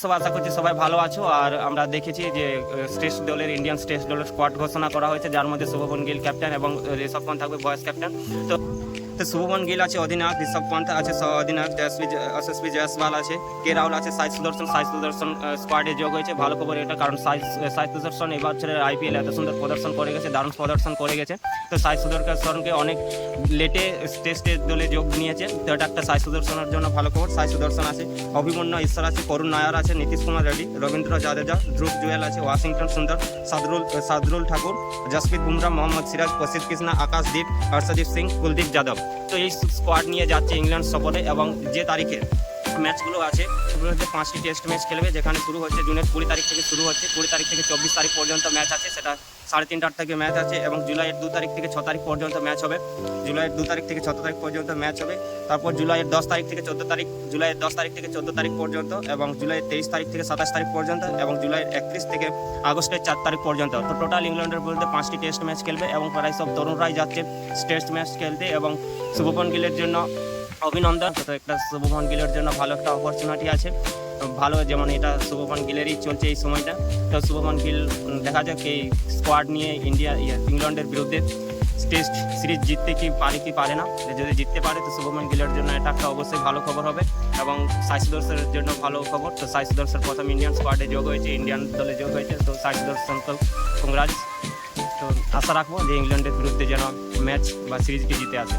সব আশা করছি সবাই ভালো আছো। আর আমরা দেখেছি যে ইন্ডিয়ান টেস্ট দলের স্কোয়াড ঘোষণা করা হয়েছে, যার মধ্যে শুভমন গিল ক্যাপ্টেন এবং ঋষভ পন্থ থাকবে ভয়েস ক্যাপ্টেন। তো শুভমন গিল আছে অধিনায়ক, ঋষভ পন্থ আছে অধিনায়ক, যশস্বী জয়সওয়াল আছে, কে রাহুল আছে, সাই সুদর্শন স্কোয়াডে যোগ হয়েছে। ভালো খবর এটা, কারণ সাই সুদর্শন এবার আইপিএল এত সুন্দর প্রদর্শন করে গেছে, দারুণ প্রদর্শন করে গেছে। তো সাই সুদর্শনকে অনেক লেটে টেস্টে দলে যোগ নিয়েছে, তো এটা একটা সাই সুদর্শনের জন্য ভালো খবর। সাই সুদর্শন আছে, অভিমন্যু ঈশ্বর আছে, করুণ নায়ার আছে, নীতিশ কুমার রেড্ডি, রবীন্দ্র জাদেজা, ধ্রুব জুয়েল আছে, ওয়াশিংটন সুন্দর, সাদরুল ঠাকুর, জসপ্রীত বুমরা, মোহাম্মদ সিরাজ, প্রসিদ্ধ কৃষ্ণা, আকাশদীপ, হর্ষদীপ সিং, কুলদীপ যাদব। তো এই স্কোয়াড নিয়ে যাচ্ছে ইংল্যান্ড সফরে, এবং যে তারিখে ম্যাচগুলো আছে সেগুলোতে 5টি টেস্ট ম্যাচ খেলবে, যেখানে শুরু হচ্ছে জুনের 20 তারিখ থেকে শুরু হচ্ছে, 20 তারিখ থেকে 24 তারিখ পর্যন্ত ম্যাচ আছে, সেটা 3:30 থেকে ম্যাচ আছে, এবং জুলাইয়ের 2 তারিখ থেকে 6 তারিখ পর্যন্ত ম্যাচ হবে। জুলাইয়ের 2 তারিখ থেকে 6 তারিখ পর্যন্ত ম্যাচ হবে। তারপর জুলাইয়ের 10 তারিখ থেকে 14 তারিখ, জুলাইয়ের 10 তারিখ থেকে 14 তারিখ পর্যন্ত, এবং জুলাইয়ের 23 তারিখ থেকে 27 তারিখ পর্যন্ত, এবং জুলাইয়ের 31 থেকে আগস্টের 4 তারিখ পর্যন্ত। তো টোটাল ইংল্যান্ডের বিরুদ্ধে 5টি টেস্ট ম্যাচ খেলবে, এবং প্রায় সব তরুণরাই যাচ্ছে টেস্ট ম্যাচ খেলতে। এবং শুভমন গিলের জন্য অভিনন্দন। তো একটা শুভমন গিলের জন্য ভালো একটা অপরচুনিটি আছে, ভালো, যেমন এটা শুভমন গিলেরই চলছে এই সময়টা। তো শুভমন গিল দেখা যাক এই স্কোয়াড নিয়ে ইংল্যান্ডের বিরুদ্ধে টেস্ট সিরিজ জিততে কি পারে না। যদি জিততে পারে তো শুভমন গিলের জন্য এটা একটা অবশ্যই ভালো খবর হবে, এবং সাই সুদর্শনের জন্য ভালো খবর। তো সাই সুদর্শন প্রথম ইন্ডিয়ান স্কোয়াডে যোগ হয়েছে, ইন্ডিয়ান দলে যোগ হয়েছে। তো সাই সুদর্শন তো কংগ্রাজ। তো আশা রাখবো যে ইংল্যান্ডের বিরুদ্ধে যেন ম্যাচ বা সিরিজটি জিতে আসে।